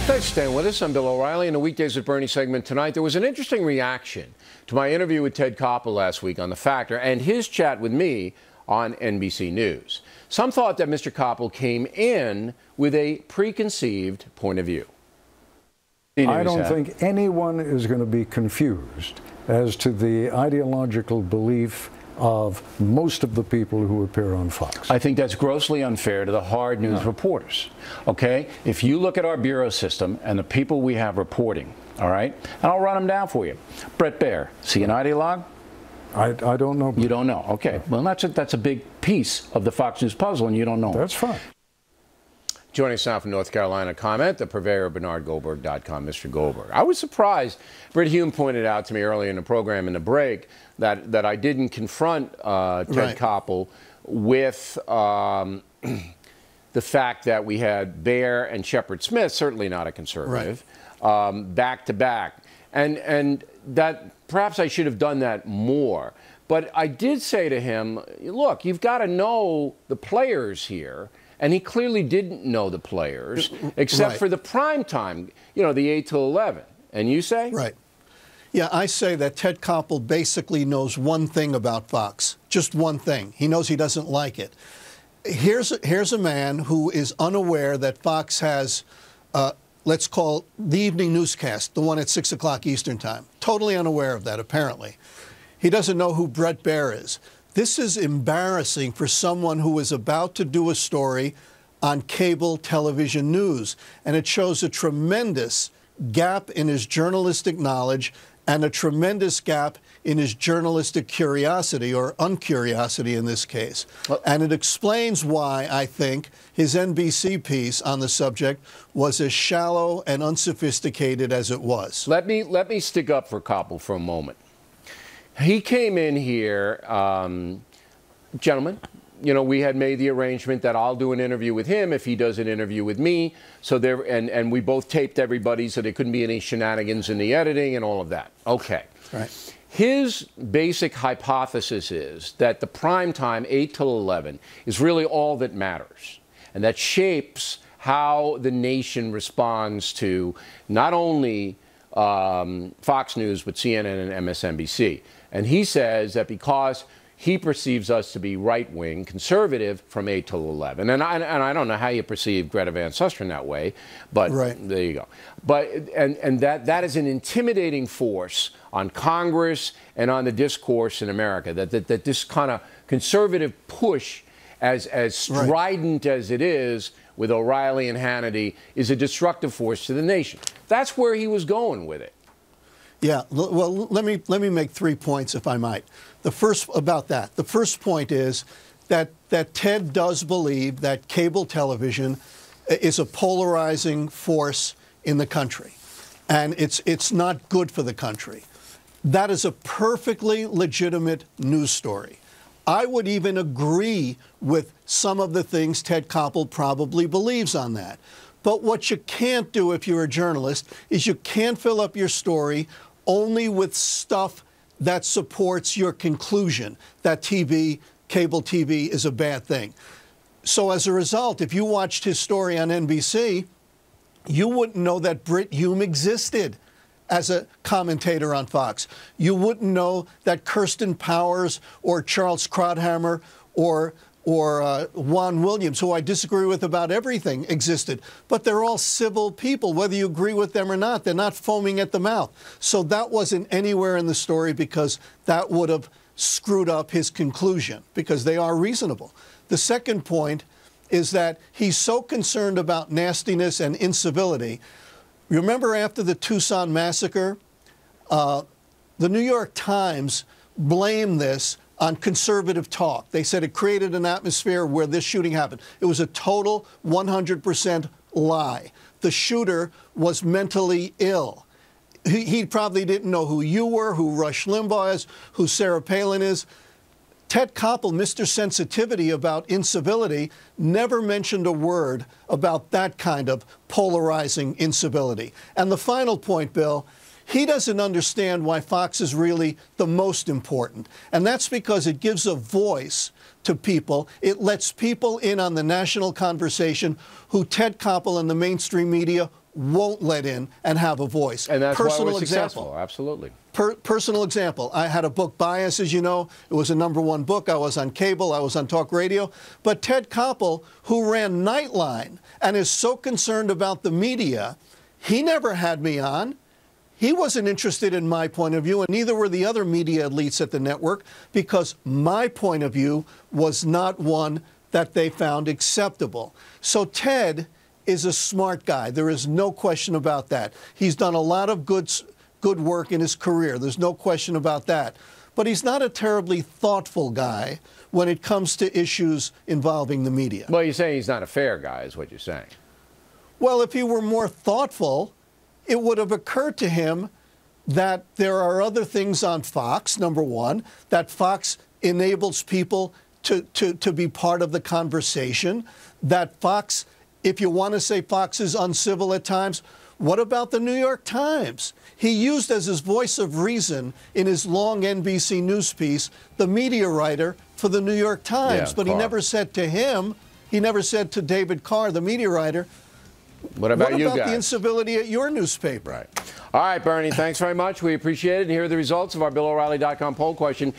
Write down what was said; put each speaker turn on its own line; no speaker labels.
Thanks for staying with us. I'm Bill O'Reilly. In the Weekdays with Bernie segment tonight, there was an interesting reaction to my interview with Ted Koppel last week on The Factor and his chat with me on NBC News. Some thought that Mr. Koppel came in with a preconceived point of view.
I don't think anyone is going to be confused as to the ideological belief of most of the people who appear on Fox.
I think that's grossly unfair to the hard news reporters. Okay? If you look at our bureau system and the people we have reporting, all right, and I'll run them down for you. Bret Baier, is he an ideologue?
I don't know.
You don't know. Okay. Well, that's a big piece of the Fox News puzzle, and you don't know.
That's fine.
Joining us now from North Carolina, comment, the purveyor of BernardGoldberg.com, Mr. Goldberg. I was surprised. Britt Hume pointed out to me earlier in the program in the break that I didn't confront Ted Koppel with the fact that we had Baier and Shepard Smith, certainly not a conservative, back to back. And that perhaps I should have done that more. But I did say to him, look, you've got to know the players here. And he clearly didn't know the players, except for the prime time, you know, the 8 to 11. And you say?
Right. Yeah, I say that Ted Koppel basically knows one thing about Fox, just one thing. He knows he doesn't like it. Here's a man who is unaware that Fox has, let's call it the evening newscast, the one at 6 o'clock Eastern time. Totally unaware of that, apparently. He doesn't know who Bret Baier is. This is embarrassing for someone who is about to do a story on cable television news. And it shows a tremendous gap in his journalistic knowledge and a tremendous gap in his journalistic curiosity, or uncuriosity in this case. And it explains why I think his NBC piece on the subject was as shallow and unsophisticated as it was.
Let me stick up for Koppel for a moment. He came in here, gentlemen, you know, we had made the arrangement that I'll do an interview with him if he does an interview with me. So there, and we both taped everybody so there couldn't be any shenanigans in the editing and all of that. Okay.
Right.
His basic hypothesis is that the prime time, 8 till 11, is really all that matters. And that shapes how the nation responds to not only Fox News, but CNN and MSNBC. And he says that because he perceives us to be right-wing, conservative from 8 till 11. And I don't know how you perceive Greta Van Susteren that way, but there you go. But, and that is an intimidating force on Congress and on the discourse in America, that this kind of conservative push, as strident as it is with O'Reilly and Hannity, is a destructive force to the nation. That's where he was going with it.
Yeah, well, let me make 3 points, if I might. The first about that. The first point is that Ted does believe that cable television is a polarizing force in the country, and it's not good for the country. That is a perfectly legitimate news story. I would even agree with some of the things Ted Koppel probably believes on that. But what you can't do if you're a journalist is you can't fill up your story only with stuff that supports your conclusion that cable TV is a bad thing. So as a result, if you watched his story on NBC, you wouldn't know that Britt Hume existed as a commentator on Fox. You wouldn't know that Kirsten Powers or Charles Krauthammer or Juan Williams, who I disagree with about everything, existed. But they're all civil people, whether you agree with them or not. They're not foaming at the mouth. So that wasn't anywhere in the story because that would have screwed up his conclusion, because they are reasonable. The second point is that he's so concerned about nastiness and incivility. Remember after the Tucson massacre, the New York Times blamed this on conservative talk. They said it created an atmosphere where this shooting happened. It was a total 100% lie. The shooter was mentally ill. He probably didn't know who you were, who Rush Limbaugh is, who Sarah Palin is. Ted Koppel, Mr. Sensitivity about incivility, never mentioned a word about that kind of polarizing incivility. And the final point, Bill, he doesn't understand why Fox is really the most important. And that's because it gives a voice to people. It lets people in on the national conversation who Ted Koppel and the mainstream media won't let in and have a voice.
And that's
personal
why we're
example.
successful. Absolutely.
Personal example. I had a book, Bias, as you know. It was a #1 book. I was on cable. I was on talk radio. But Ted Koppel, who ran Nightline and is so concerned about the media, he never had me on. He wasn't interested in my point of view, and neither were the other media elites at the network, because my point of view was not one that they found acceptable. So Ted is a smart guy. There is no question about that. He's done a lot of good work in his career. There's no question about that. But he's not a terribly thoughtful guy when it comes to issues involving the media.
Well, you're saying he's not a fair guy, is what you're saying.
Well, if he were more thoughtful, it would have occurred to him that there are other things on Fox, #1, that Fox enables people to be part of the conversation, that Fox, if you want to say Fox is uncivil at times, what about the New York Times? He used as his voice of reason in his long NBC News piece the media writer for the New York Times, but he never said to him, he never said to David Carr, the media writer,
what about you guys?
The incivility at your newspaper?
Right. All right, Bernie, thanks very much. We appreciate it. And here are the results of our BillO'Reilly.com poll question.